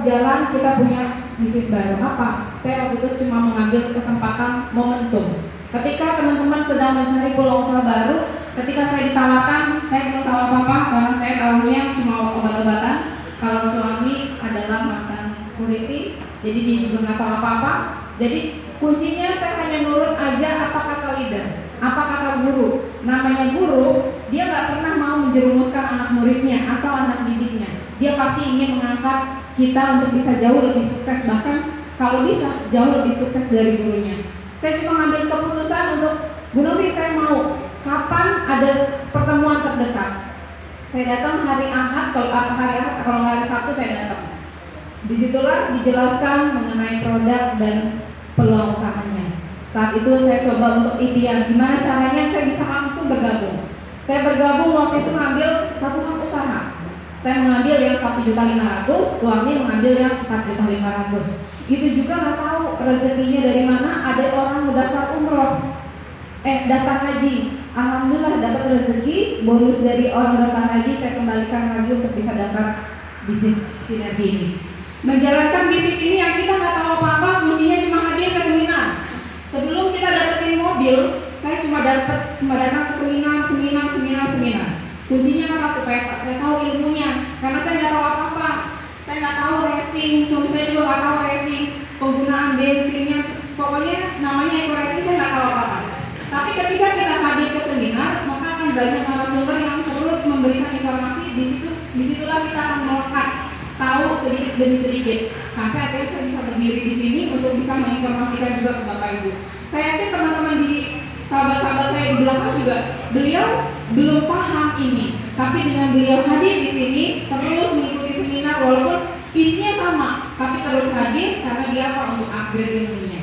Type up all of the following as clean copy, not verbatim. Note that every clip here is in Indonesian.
jalan kita punya bisnis baru. Apa? Saya waktu itu cuma mengambil kesempatan momentum. Ketika teman-teman sedang mencari peluang usaha baru, ketika saya ditawarkan, saya belum tahu apa-apa karena saya tahunya cuma obat-obatan. Kalau suami adalah mantan security, jadi dia juga nggak tahu apa-apa. Jadi kuncinya saya hanya nurut aja apa kata leader, apa kata guru. Namanya guru, dia nggak pernah mau menjerumuskan anak muridnya atau anak didiknya. Dia pasti ingin mengangkat kita untuk bisa jauh lebih sukses, bahkan kalau bisa jauh lebih sukses dari gurunya. Saya cuma ngambil keputusan untuk Bu Novi, saya mau kapan ada pertemuan terdekat. Saya datang hari Ahad, kalau hari Sabtu saya datang. Disitulah dijelaskan mengenai produk dan peluang usahanya. Saat itu saya coba untuk ikhtiar, gimana caranya saya bisa langsung bergabung. Saya bergabung waktu itu mengambil satu hak usaha. Saya mengambil yang 1.500.000, suami mengambil yang 4.500.000. Itu juga nggak tahu rezekinya dari mana. Ada orang mau daftar umroh, daftar haji. Alhamdulillah dapat rezeki, bonus dari orang daftar haji saya kembalikan lagi untuk bisa dapat bisnis sinergi ini. Menjalankan bisnis ini yang kita nggak tahu apa-apa, kuncinya cuma hadir ke seminar. Sebelum kita dapetin mobil, saya cuma datang ke seminar. Kuncinya apa? Supaya saya tahu ilmunya, karena saya nggak tahu apa-apa. Saya nggak tahu racing, suami saya juga nggak tahu racing, penggunaan bensinnya, pokoknya namanya eco racing saya nggak tahu apa-apa. Tapi ketika kita hadir ke seminar, maka akan banyak narasumber yang terus memberikan informasi. Disitulah kita akan melekat, tahu sedikit demi sedikit, sampai akhirnya saya bisa berdiri di sini untuk bisa menginformasikan juga ke Bapak Ibu. Saya yakin teman-teman di sahabat-sahabat saya di belakang juga, beliau belum paham ini, tapi dengan beliau hadir di sini, terus mengikuti seminar walaupun isinya sama, tapi terus hadir karena dia apa? Untuk upgrade ilmunya.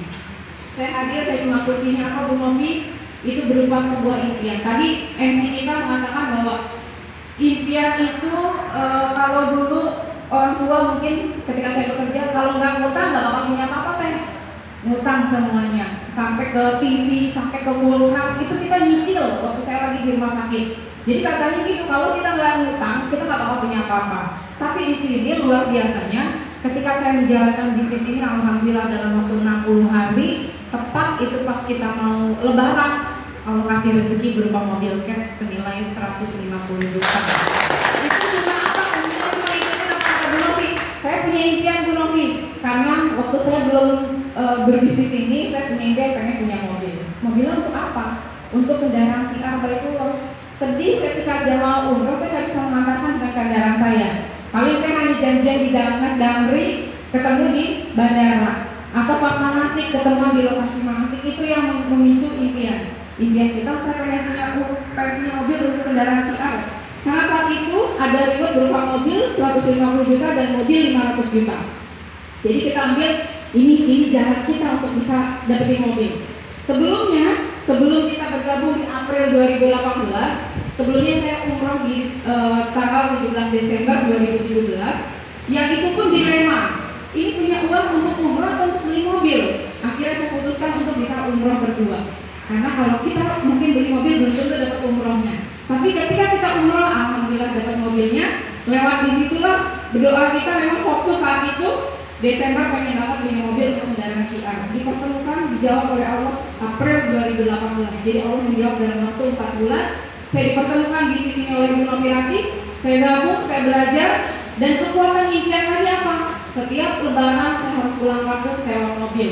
Saya hadir, saya cuma kuncinya apa Bu Novi? Itu berupa sebuah impian. Tadi MC kita mengatakan bahwa impian itu kalau dulu orang tua mungkin ketika saya bekerja, kalau nggak ngutang nggak bakal punya apa-apa teh. Ngutang semuanya, sampai ke TV, sampai ke kulkas, itu kita nyicil waktu saya lagi di rumah sakit. Jadi katanya gitu, kalau kita nggak ngutang, kita nggak bakal punya apa-apa. Tapi di sini luar biasanya, ketika saya menjalankan bisnis ini, alhamdulillah dalam waktu 60 hari, tepat itu pas kita mau lebaran, Allah kasih rezeki berupa mobil cash senilai 150 juta. Itu cuma apa? Cuma ikutin apa kata Bu Novi. Saya punya impian Bu Novi, karena waktu saya belum berbisnis ini, saya punya impian pengen punya mobil. Mobilnya untuk apa? Untuk kendaraan siar Baitullah. Sedih ketika jamaah umroh saya nggak bisa mengantarkan dengan kendaraan saya. Paling saya hanya janjian di Damri, ketemu di bandara, atau pas manasik ketemu di lokasi manasik. Itu yang memicu impian kita. Saya pengen punya mobil untuk kendaraan syiar. Karena saat itu ada reward berupa mobil 150 juta dan mobil 500 juta. Jadi kita ambil ini jalan kita untuk bisa dapetin mobil. Sebelum kita bergabung di April 2018, sebelumnya saya umroh di tanggal 17 Desember 2017, yang itu pun dilema. Ini punya uang untuk umroh atau untuk beli mobil? Akhirnya saya putuskan untuk bisa umroh berdua. Karena kalau kita mungkin beli mobil belum tentu dapat umrohnya. Tapi ketika kita umroh, alhamdulillah dapat mobilnya. Lewat disitulah berdoa kita memang fokus saat itu. Desember pengen dapat beli mobil untuk kendaraan syiar. Dipertemukan, dijawab oleh Allah April 2018. Jadi Allah menjawab dalam waktu 4 bulan. Saya dipertemukan di sini oleh Bu Novi Rati. Saya gabung, saya belajar, dan kekuatan impian tadi apa? Setiap lebaran saya harus pulang kampung sewa mobil.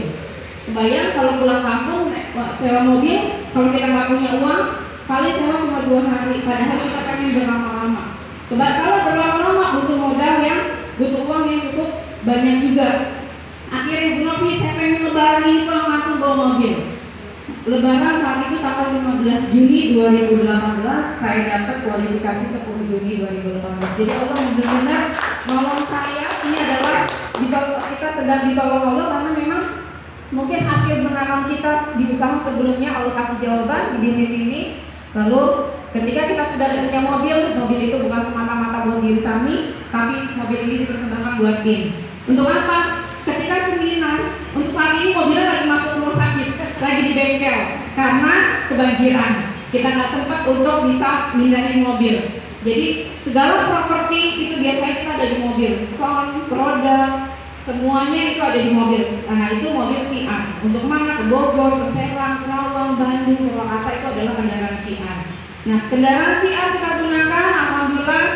Kebayang kalau pulang kampung sewa mobil, kalau kita nggak punya uang, paling sewa cuma 2 hari. Padahal kita pengen berlama-lama. Kalau berlama-lama butuh modal butuh uang yang cukup banyak juga. Akhirnya Bu Novi, saya pengen lebaran ini pulang kampung bawa mobil. Lebaran saat itu tanggal 15 Juni 2018, saya dapat kualifikasi 10 Juni 2018. Jadi Allah benar-benar nolong saya. Ini adalah kita sedang ditolong Allah, karena memang mungkin hasil menanam kita di usaha sebelumnya Allah kasih jawaban di bisnis ini. Lalu ketika kita sudah punya mobil itu bukan semata-mata buat diri kami, tapi mobil ini dipersembahkan buat tim. Untuk apa? Ketika seminar, untuk saat ini mobilnya lagi masuk rumah sakit, lagi di bengkel karena kebanjiran. Kita nggak sempat untuk bisa mindahin mobil. Jadi segala properti itu biasanya kita ada di mobil, sound, produk, semuanya itu ada di mobil. Nah itu mobil Syiar. Untuk mana? Ke Bogor, ke Serang, Kerawang, Bandung, Purwakarta itu adalah kendaraan Syiar. Nah kendaraan Syiar kita gunakan, alhamdulillah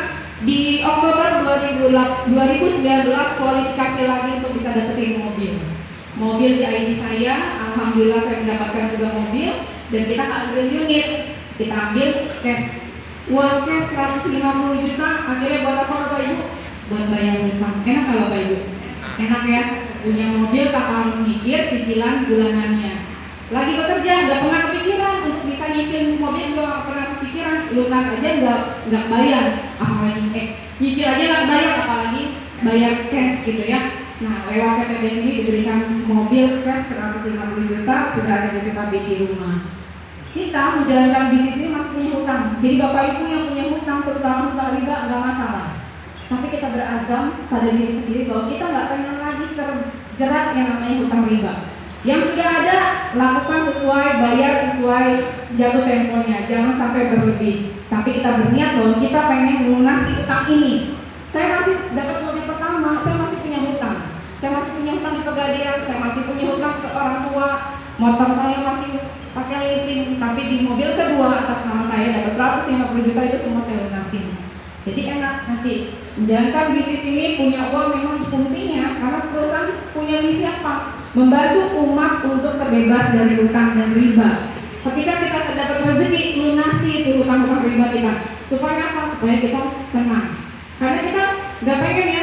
di Oktober 2019 kualifikasi lagi untuk bisa dapetin mobil. Mobil di ID saya, alhamdulillah saya mendapatkan juga mobil dan kita ambil unit, kita ambil cash. Uang cash 150 juta, akhirnya buat apa Bapak Ibu? Buat bayar hutang. Enak kalau Bapak Ibu? Enak ya, punya mobil tanpa harus mikir cicilan bulanannya. Lagi bekerja, nggak pernah kepikiran untuk bisa nyicil mobil, nggak pernah kepikiran. Lunas aja nggak bayar, apalagi nyicil aja nggak bayar, apalagi bayar cash gitu ya. Nah lewat PTBS ini diberikan mobil cash 150 juta, sudah ada BPKB di rumah. Kita menjalankan bisnis ini masih punya hutang. Jadi Bapak Ibu yang punya hutang, terutama hutang riba, nggak masalah. Tapi kita berazam pada diri sendiri bahwa kita nggak pengen lagi terjerat yang namanya hutang riba. Yang sudah ada, lakukan sesuai, bayar sesuai jatuh temponya, jangan sampai berlebih. Tapi kita berniat bahwa kita pengen melunasi hutang ini. Saya masih dapat mobil pertama, saya masih punya hutang. Saya masih punya hutang di Pegadaian, saya masih punya hutang ke orang tua. Motor saya masih pakai leasing, tapi di mobil kedua atas nama saya dapat 150 juta itu semua saya lunasin. Jadi enak nanti menjalankan bisnis ini, punya uang memang fungsinya karena perusahaan punya misi apa? Membantu umat untuk terbebas dari hutang dan riba. Ketika kita dapat rezeki, lunasi itu hutang-hutang riba kita. Supaya apa? Supaya kita tenang. Karena kita nggak pengen ya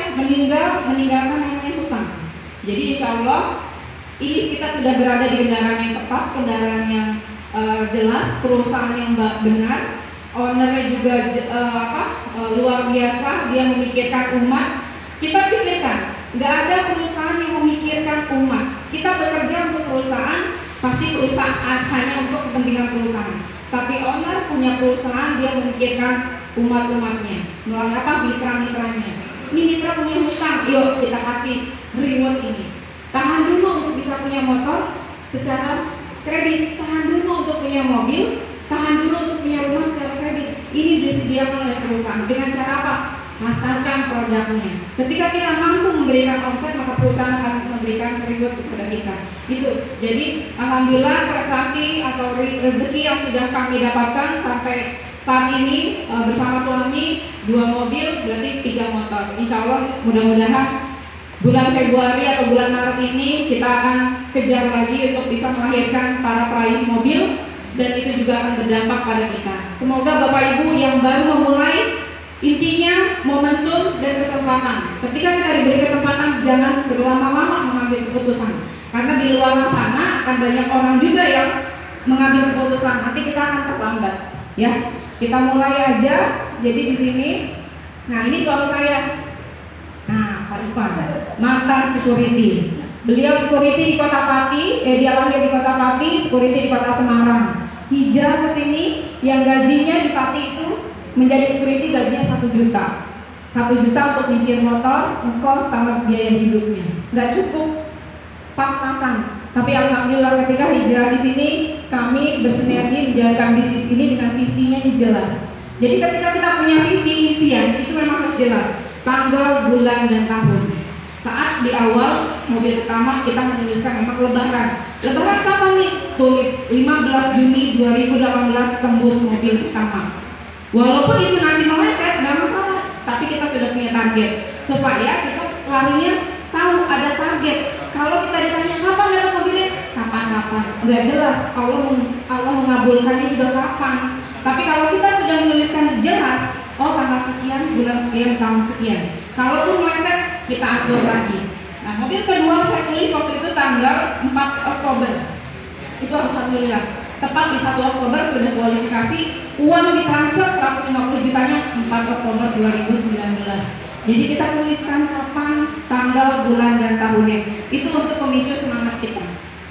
meninggalkan namanya hutang. Jadi insya Allah ini kita sudah berada di kendaraan yang tepat, kendaraan yang jelas, perusahaan yang benar. Ownernya juga luar biasa, dia memikirkan umat. Kita pikirkan, nggak ada perusahaan yang memikirkan umat. Kita bekerja untuk perusahaan, pasti perusahaan hanya untuk kepentingan perusahaan. Tapi owner punya perusahaan, dia memikirkan umat-umatnya. Melalui apa? Mitra-mitranya. Ini mitra punya hutang, yuk kita kasih reward ini. Tahan dulu untuk bisa punya motor secara kredit, tahan dulu untuk punya mobil, tahan dulu untuk punya rumah secara kredit. Ini disediakan oleh perusahaan. Dengan cara apa? Pasarkan produknya. Ketika kita mampu memberikan omset, maka perusahaan akan memberikan reward kepada kita. Itu. Jadi alhamdulillah prestasi atau rezeki yang sudah kami dapatkan sampai saat ini bersama suami 2 mobil, berarti 3 motor. Insya Allah mudah-mudahan bulan Februari atau bulan Maret ini kita akan kejar lagi untuk bisa melahirkan para peraih mobil. Dan itu juga akan berdampak pada kita. Semoga Bapak Ibu yang baru memulai, intinya momentum dan kesempatan. Ketika kita diberi kesempatan, jangan berlama-lama mengambil keputusan. Karena di luar sana akan banyak orang juga yang mengambil keputusan. Nanti kita akan terlambat. Ya, kita mulai aja. Jadi di sini, nah ini suami saya. Nah, Pak Ivan, mantan security. Beliau security di Kota Pati, dia lahir di Kota Pati, security di Kota Semarang. Hijrah ke sini, yang gajinya di Pati itu menjadi security gajinya 1 juta. 1 juta untuk nyicil motor, ngkos sama biaya hidupnya. Nggak cukup, pas-pasan. Tapi alhamdulillah ketika hijrah di sini, kami bersinergi menjalankan bisnis ini dengan visinya ini jelas. Jadi ketika kita punya visi impian, itu memang harus jelas. Tanggal, bulan, dan tahun. Saat di awal mobil pertama kita menuliskan memang lebaran. Lebaran kapan nih? Tulis 15 Juni 2018 tembus mobil pertama. Walaupun itu nanti meleset nggak masalah, tapi kita sudah punya target supaya kita larinya tahu ada target. Kalau kita ditanya kapan ada mobilnya, kapan-kapan, nggak jelas. Allah mengabulkannya juga kapan. Tapi kalau kita sudah menuliskan jelas, oh tanggal sekian, bulan sekian, tahun sekian. Kalau pun meleset, kita atur lagi. Nah, mobil kedua saya tulis waktu itu tanggal 4 Oktober. Itu alhamdulillah. Tepat di 1 Oktober sudah kualifikasi, uang ditransfer 150 jutanya 4 Oktober 2019. Jadi kita tuliskan kapan, tanggal, bulan, dan tahunnya. Itu untuk memicu semangat kita.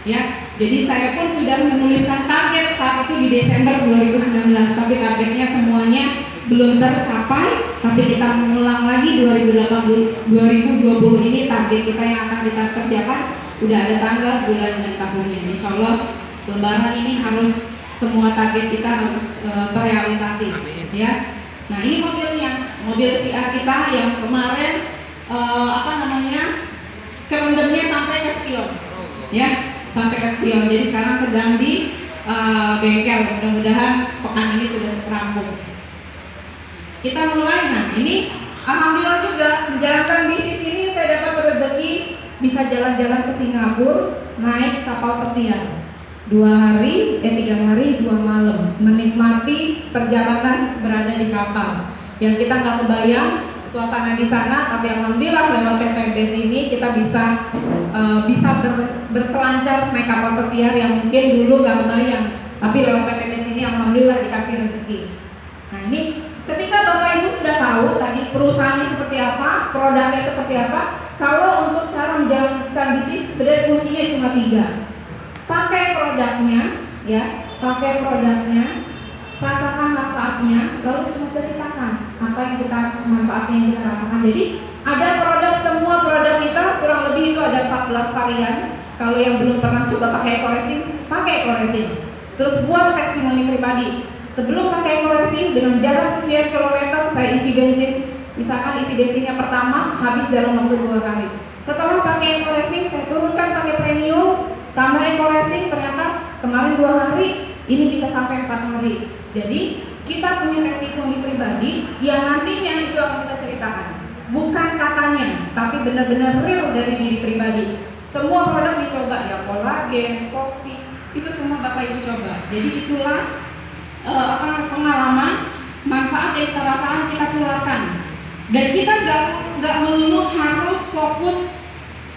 Ya, jadi saya pun sudah menuliskan target saat itu di Desember 2019, tapi targetnya semuanya belum tercapai. Tapi kita mengulang lagi 2020 ini target kita yang akan kita kerjakan udah ada tanggal, bulan, dan tahunnya. Insya Allah Lebaran ini harus semua target kita harus terrealisasi. Ya, nah ini mobilnya, mobil Syiar kita yang kemarin spion, ya, sampai ke spion. Jadi sekarang sedang di bengkel. Mudah-mudahan pekan ini sudah rampung. Kita mulai. Nah, ini alhamdulillah juga menjalankan bisnis ini saya dapat rezeki bisa jalan-jalan ke Singapura naik kapal pesiar 3 hari 2 malam menikmati perjalanan berada di kapal yang kita nggak kebayang suasana di sana, tapi alhamdulillah lewat PT BES ini kita bisa berselancar naik kapal pesiar yang mungkin dulu nggak kebayang, tapi lewat PT BES ini alhamdulillah dikasih rezeki. Nah, ini ketika Bapak Ibu sudah tahu tadi perusahaannya seperti apa, produknya seperti apa, kalau untuk cara menjalankan bisnis sebenarnya kuncinya cuma 3. Pakai produknya, ya, pakai produknya, rasakan manfaatnya, lalu cuma ceritakan apa yang kita manfaatnya yang kita rasakan. Jadi ada produk, semua produk kita kurang lebih itu ada 14 varian. Kalau yang belum pernah coba pakai Eco-Resin, pakai Eco-Resin. Terus buat testimoni pribadi. Sebelum pakai Eco-Resin dengan jarak sekian kilometer saya isi bensin. Misalkan isi bensinnya pertama habis dalam waktu 2 hari. Setelah pakai Eco-Resin saya turunkan pakai premium, tambah Eco-Resin, ternyata kemarin 2 hari ini bisa sampai 4 hari. Jadi kita punya testimoni pribadi yang nantinya itu akan kita ceritakan. Bukan katanya, tapi benar-benar real dari diri pribadi. Semua produk dicoba, ya, kolagen, kopi, itu semua Bapak Ibu coba. Jadi itulah pengalaman, manfaat yang kita rasakan kita tularkan. Dan kita nggak melulu harus fokus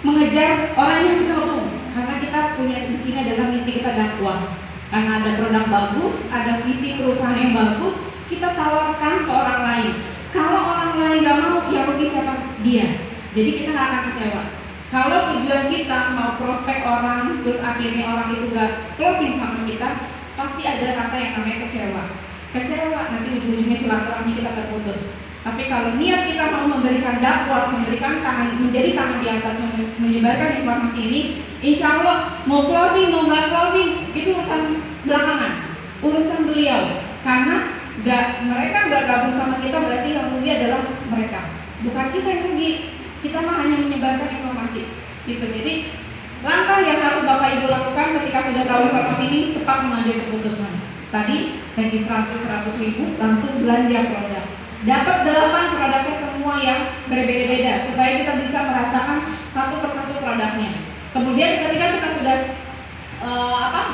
mengejar orang yang selalu, karena kita punya di sini adalah misi kita dakwah. Karena ada produk bagus, ada visi perusahaan yang bagus, kita tawarkan ke orang lain. Kalau orang lain nggak mau, ya rugi siapa? Dia. Jadi kita nggak akan kecewa. Kalau tujuan kita mau prospek orang, terus akhirnya orang itu nggak closing sama kita, pasti ada rasa yang namanya kecewa. Kecewa, nanti ujung-ujungnya silaturahmi kita terputus. Tapi kalau niat kita mau memberikan dakwah, memberikan tangan, menjadi tangan di atas, menyebarkan informasi ini, insya Allah mau closing, mau nggak closing, itu urusan belakangan, urusan beliau. Karena mereka nggak gabung sama kita, berarti yang rugi adalah mereka, bukan kita yang rugi. Kita mah hanya menyebarkan informasi. Gitu. Jadi langkah yang harus Bapak Ibu lakukan ketika sudah tahu informasi ini, cepat mengambil keputusan. Tadi registrasi 100.000, langsung belanja produk. Dapat 8 produknya semua yang berbeda-beda supaya kita bisa merasakan satu persatu produknya. Kemudian ketika kita sudah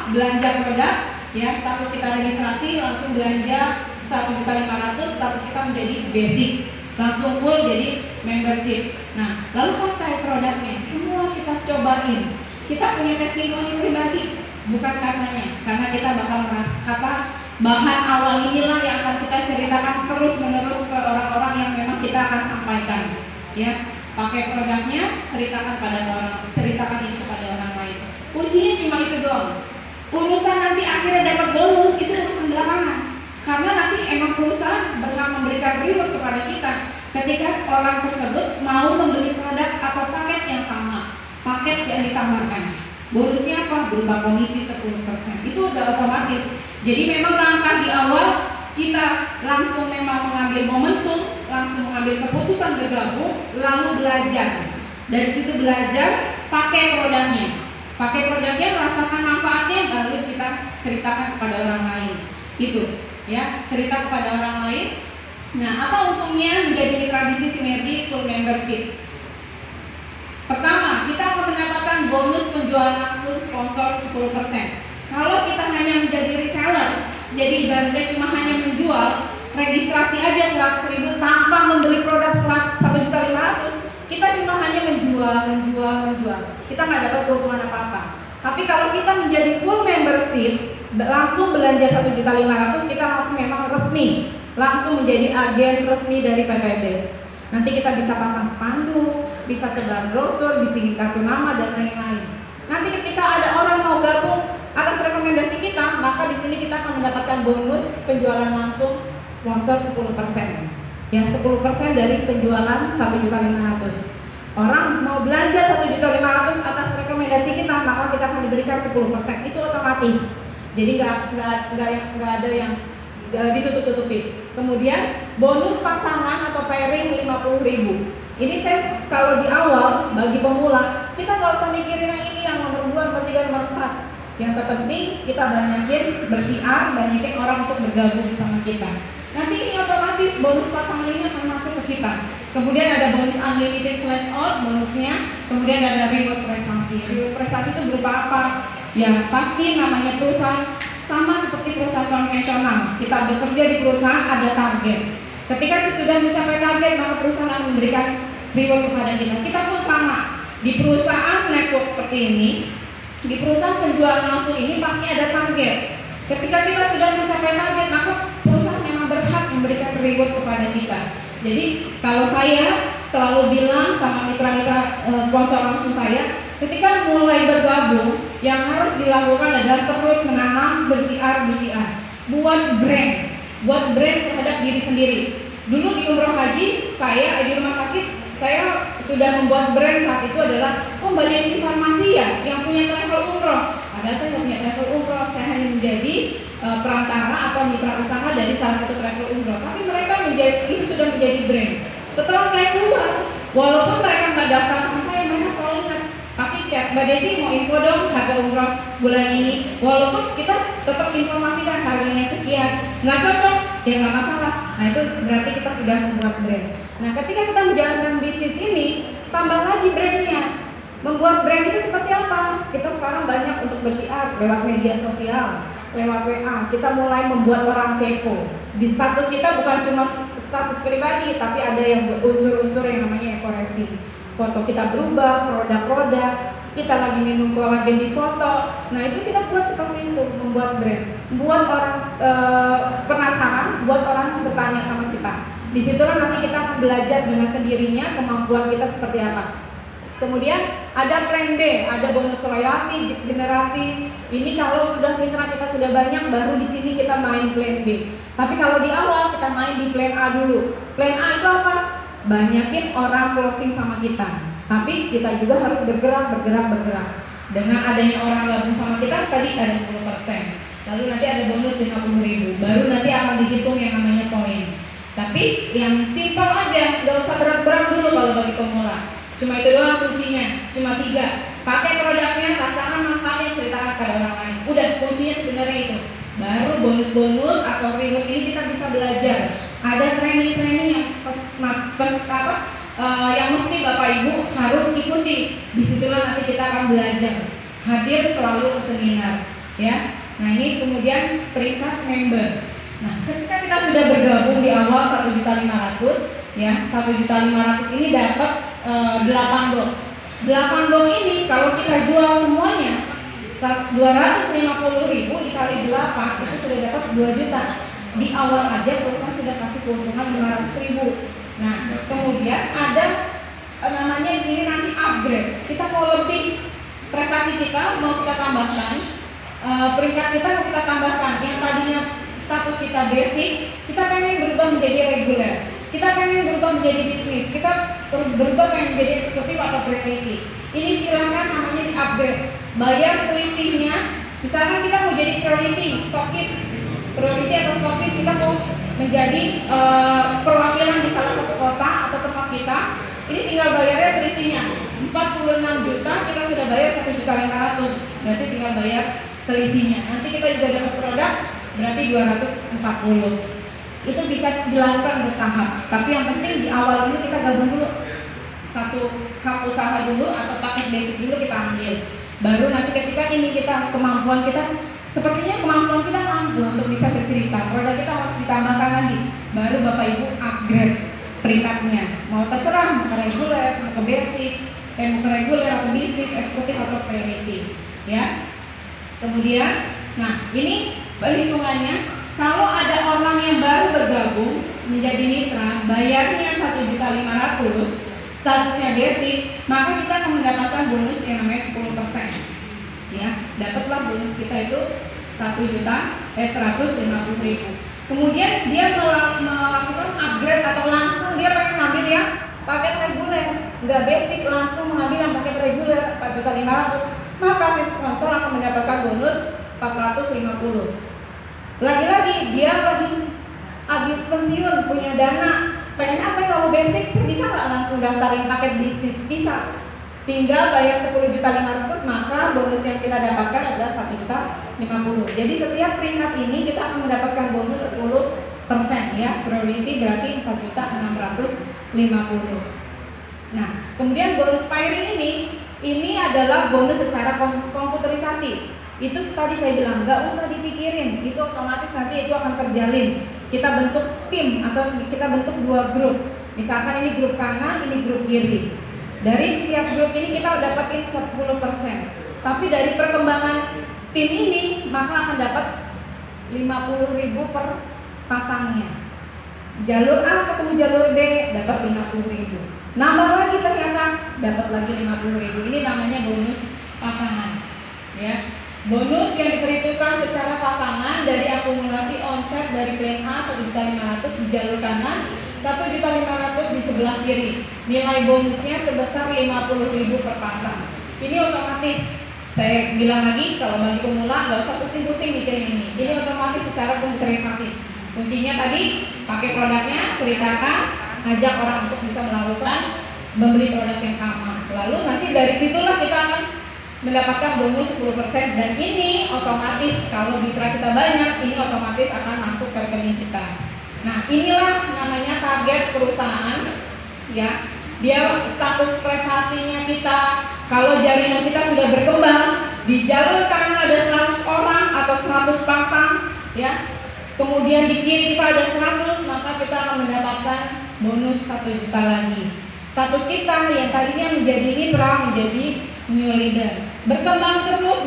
belanja produk, ya, status kita registrasi, langsung belanja 1.500.000, status kita menjadi basic, langsung full jadi membership. Nah, lalu pakai produknya, semua kita cobain. Kita punya testimoni pribadi, bukan katanya, karena kita bakal kata bahan awal inilah yang akan kita ceritakan terus menerus ke orang-orang yang memang kita akan sampaikan. Ya, pakai produknya, ceritakan ini kepada orang lain. Kuncinya cuma itu doang. Urusan nanti akhirnya dapat bonus itu urusan belakangan. Karena nanti emang perusahaan berhak memberikan reward kepada kita ketika orang tersebut mau membeli produk atau paket yang sama, paket yang ditawarkan. Bonusnya apa? Berupa komisi 10%. Itu udah otomatis. Jadi memang langkah di awal kita langsung memang mengambil momentum, langsung mengambil keputusan bergabung, lalu belajar. Dari situ belajar, pakai produknya, rasakan manfaatnya, baru kita ceritakan kepada orang lain. Itu, ya, cerita kepada orang lain. Nah, apa untungnya menjadi mitra bisnis sinergi full membership? Pertama, kita akan mendapatkan bonus penjualan langsung sponsor 10%. Kalau kita hanya menjadi reseller, jadi ibaratnya cuma hanya menjual, registrasi aja 100.000 tanpa membeli produk 1.500.000, kita cuma hanya menjual. Kita nggak dapat keuntungan apa-apa. Tapi kalau kita menjadi full membership, langsung belanja 1.500.000, kita langsung memang resmi, langsung menjadi agen resmi dari PT BES. Nanti kita bisa pasang spanduk, bisa sebar brosur, bisa kartu nama dan lain-lain. Nanti ketika ada orang mau gabung atas rekomendasi kita, maka di sini kita akan mendapatkan bonus penjualan langsung sponsor 10%. Yang 10% dari penjualan 1.500.000. Orang mau belanja 1.500.000 atas rekomendasi kita, maka kita akan diberikan 10%. Itu otomatis. Jadi nggak ada yang ditutup-tutupi. Kemudian bonus pasangan atau pairing 50.000. Ini saya kalau di awal bagi pemula Kita nggak usah mikirin yang ini, yang nomor 2, nomor 3, nomor 4. Yang terpenting kita banyakin bersiar, banyakin orang untuk bergabung sama kita. Nanti ini otomatis bonus pasangan ini akan masuk ke kita. Kemudian ada bonus unlimited flash out bonusnya. Kemudian ada reward prestasi. Reward prestasi itu berupa apa? Ya pasti namanya perusahaan sama seperti perusahaan konvensional. Kita bekerja di perusahaan ada target. Ketika kita sudah mencapai target, maka perusahaan akan memberikan reward kepada kita. Kita pun sama. Di perusahaan network seperti ini, di perusahaan penjualan langsung ini pasti ada target. Ketika kita sudah mencapai target, maka perusahaan memang berhak memberikan reward kepada kita. Jadi kalau saya selalu bilang sama mitra-mitra sponsor langsung saya, ketika mulai bergabung, yang harus dilakukan adalah terus menanam bersiar. Buat brand terhadap diri sendiri. Dulu di umroh haji, saya di rumah sakit, saya sudah membuat brand saat itu adalah Mbak Desi Farmasi ya yang punya travel umroh. Padahal saya nggak punya travel umroh, saya hanya menjadi perantara atau mitra usaha dari salah satu travel umroh. Tapi mereka itu sudah menjadi brand. Setelah saya keluar, walaupun mereka nggak daftar sama saya, mereka selalu ingat, pasti chat, Mbak Desi mau info dong harga umroh bulan ini. Walaupun kita tetap informasikan harganya sekian, nggak cocok, ya nggak masalah. Nah itu berarti kita sudah membuat brand. Nah ketika kita menjalankan bisnis ini, tambah lagi brandnya. Membuat brand itu seperti apa? Kita sekarang banyak untuk bersiar lewat media sosial, lewat WA. Kita mulai membuat orang kepo. Di status kita bukan cuma status pribadi, tapi ada yang unsur-unsur yang namanya ekoresi. Foto kita berubah, produk-produk, kita lagi minum kolagen di foto. Nah itu kita buat seperti itu, membuat brand, buat orang penasaran, buat orang bertanya sama kita. Disitulah nanti kita akan belajar dengan sendirinya kemampuan kita seperti apa. Kemudian ada plan B, ada bonus loyalty generasi. Ini kalau sudah mitra kita sudah banyak, baru di sini kita main plan B. Tapi kalau di awal kita main di plan A dulu. Plan A itu apa? Banyakin orang closing sama kita. Tapi kita juga harus bergerak. Dengan adanya orang gabung sama kita, tadi ada 10%. Lalu nanti ada bonus 50.000. Baru nanti akan dihitung yang namanya poin. Tapi yang simpel aja, nggak usah berat-berat dulu kalau bagi pemula. Cuma itu doang kuncinya, cuma 3. Pakai produknya, rasakan manfaatnya, ceritakan pada orang lain. Udah, kuncinya sebenarnya itu. Baru bonus-bonus atau reward ini kita bisa belajar. Ada training-training yang yang mesti Bapak Ibu harus ikuti. Disitulah nanti kita akan belajar. Hadir selalu ke seminar, ya. Nah ini kemudian peringkat member. Nah ketika kita sudah bergabung di awal 1.500.000, ya 1.500.000 ini dapat 8 blok. 8 blok ini kalau kita jual semuanya 250.000 dikali 8 itu sudah dapat 2 juta. Di awal aja perusahaan sudah kasih keuntungan 500.000. Nah kemudian ada namanya di sini nanti upgrade. Kita mau lebih prestasi kita mau kita tambahkan, peringkat kita mau kita tambahkan. Yang tadinya status kita basic, kita pengen berubah menjadi reguler. Kita pengen berubah menjadi bisnis, kita berubah pengen menjadi eksekutif atau priority. Ini silakan namanya di upgrade. Bayar selisihnya. Misalkan kita mau jadi priority, stokis, priority atau stokis, kita mau menjadi perwakilan di salah satu kota atau tempat kita. Ini tinggal bayarnya selisihnya 46 juta, kita sudah bayar 1.500.000. Berarti tinggal bayar selisihnya. Nanti kita juga dapat produk, berarti 240. Itu bisa dilakukan bertahap. Tapi yang penting di awal dulu kita gabung dulu. Satu hak usaha dulu atau paket basic dulu kita ambil. Baru nanti ketika ini kita kemampuan kita, sepertinya kemampuan kita mampu untuk bisa bercerita. Produk kita harus ditambahkan lagi. Baru Bapak Ibu upgrade peringkatnya. Mau terserah, mau ke reguler, mau ke basic, mau ke reguler atau bisnis, eksekutif atau priority. Ya. Kemudian, nah ini perhitungannya. Kalau ada orang yang baru bergabung menjadi mitra, bayarnya 1.500.000, statusnya basic, maka kita akan mendapatkan bonus yang namanya 10%. Ya, dapatlah bonus kita itu 1.150.000. Kemudian dia melakukan upgrade atau langsung dia pengen ngambil yang paket reguler, nggak basic, langsung mengambil yang paket reguler 4.500.000, maka si sponsor akan mendapatkan bonus 450. Lagi-lagi dia lagi habis pensiun, punya dana, pengen saya kalau basic, saya bisa nggak langsung daftarin paket bisnis? Bisa. tinggal bayar 10.500.000, maka bonus yang kita dapatkan adalah 1.050.000. Jadi setiap peringkat ini kita akan mendapatkan bonus 10% ya. Priority berarti 4.650.000. Nah, kemudian bonus pairing ini adalah bonus secara komputerisasi. Itu tadi saya bilang nggak usah dipikirin, itu otomatis nanti itu akan terjalin. Kita bentuk tim atau kita bentuk dua grup. Misalkan ini grup kanan, ini grup kiri. Dari setiap grup ini kita dapatin 10%. Tapi dari perkembangan tim ini maka akan dapat 50.000 per pasangnya. Jalur A ketemu jalur B dapat 50.000. Nambah lagi ternyata dapat lagi 50.000. Ini namanya bonus pasangan. Ya. Bonus yang diperhitungkan secara pasangan dari akumulasi omset dari plan A 1.500.000 di jalur kanan, 1.500.000 di sebelah kiri. Nilai bonusnya sebesar 50.000 per pasang. Ini otomatis. Saya bilang lagi, kalau bagi pemula nggak usah pusing-pusing mikirin ini. Ini otomatis secara komputerisasi. Kuncinya tadi pakai produknya, ceritakan, ajak orang untuk bisa melakukan membeli produk yang sama. Lalu nanti dari situlah kita akan mendapatkan bonus 10%, dan ini otomatis kalau mitra kita banyak, ini otomatis akan masuk ke rekening kita. Nah, inilah namanya target perusahaan ya. Dia status prestasinya kita. Kalau jaringan kita sudah berkembang, di jalur kanan ada 100 orang atau 100 pasang ya. Kemudian di kiri kita ada 100, maka kita akan mendapatkan bonus 1 juta lagi. Status kita yang tadinya menjadi mitra menjadi new leader. Berkembang terus.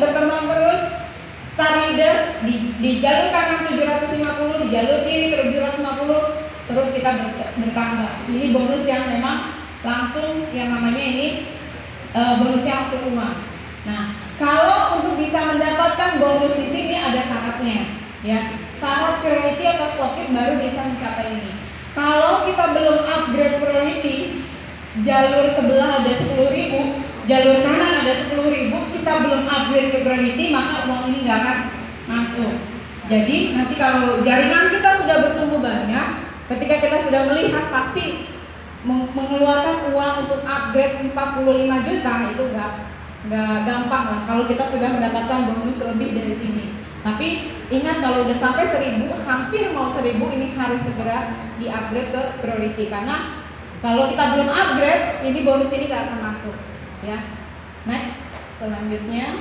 Star leader di jalur kanan 750, di jalur kiri 750, terus kita bertambah. Ini bonus yang memang langsung yang namanya ini bonusnya langsung rumah. Nah, kalau untuk bisa mendapatkan bonus di sini ada syaratnya, ya. Syarat priority atau stokis baru bisa mencapai ini. Kalau kita belum upgrade priority, jalur sebelah ada 10.000, jalur kanan ada 10.000, kita belum upgrade ke priority, maka uang ini nggak akan masuk. Jadi nanti kalau jaringan kita sudah bertumbuh banyak, ketika kita sudah melihat pasti mengeluarkan uang untuk upgrade 45 juta itu nggak gampang lah kalau kita sudah mendapatkan bonus lebih dari sini. Tapi ingat kalau udah sampai 1.000, hampir mau 1.000, ini harus segera di-upgrade ke priority, karena kalau kita belum upgrade, ini bonus ini nggak akan masuk ya. Next, selanjutnya.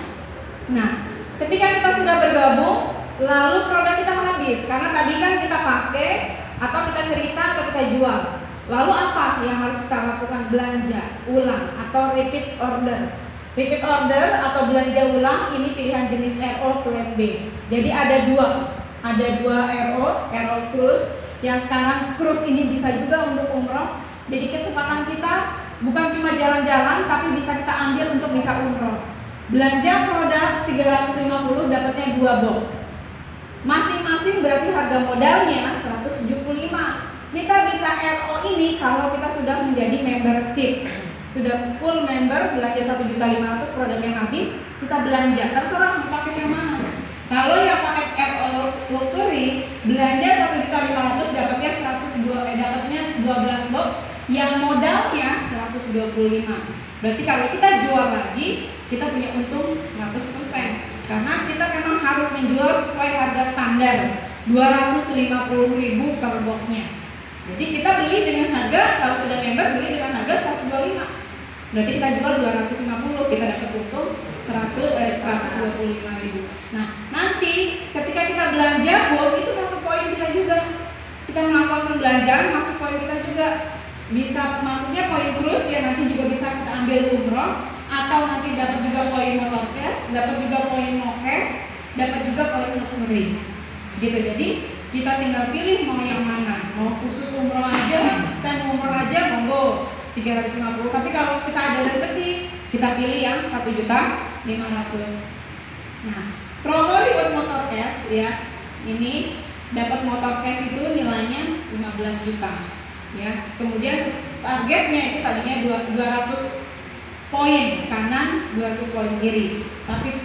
Nah, ketika kita sudah bergabung, lalu produk kita habis, karena tadi kan kita pakai atau kita cerita atau kita jual. Lalu apa yang harus kita lakukan? Belanja ulang atau repeat order. Repeat order atau belanja ulang ini pilihan jenis RO plan B. Jadi ada dua RO cruise, yang sekarang cruise ini bisa juga untuk umroh. Jadi kesempatan kita bukan cuma jalan-jalan, tapi bisa kita ambil untuk bisa umroh. Belanja produk 350 dapatnya 2 box. Masing-masing berarti harga modalnya 175. Kita bisa RO ini kalau kita sudah menjadi membership. Sudah full member, belanja 1.500.000 produk yang habis, kita belanja. Terserah pakai yang mana. Kalau yang pakai RO luxury, belanja 1.500.000 dapatnya 12 box, yang modalnya 125. Berarti kalau kita jual lagi, kita punya untung 100%. Karena kita memang harus menjual sesuai harga standar 250.000 per boxnya. Jadi kita beli dengan harga, kalau sudah member beli dengan harga 125. Berarti kita jual 250, kita dapat untung 125.000. Nah, nanti ketika kita belanja, itu masuk poin kita juga. Kita melakukan pembelanjaan, masuk poin kita juga. Bisa masuknya poin terus ya, nanti juga bisa kita ambil umroh, atau nanti dapat juga poin motor cash, dapat juga poin no cash, dapat juga poin luxury. Gitu. Jadi kita tinggal pilih mau yang mana. Mau khusus umroh aja, saya mau umroh aja, monggo 350. Tapi kalau kita ada rezeki, kita pilih yang 1.500.000. Nah, promo reward motor cash ya. Ini dapat motor cash itu nilainya 15 juta. Ya, kemudian targetnya itu tadinya 200 poin kanan, 200 poin kiri. Tapi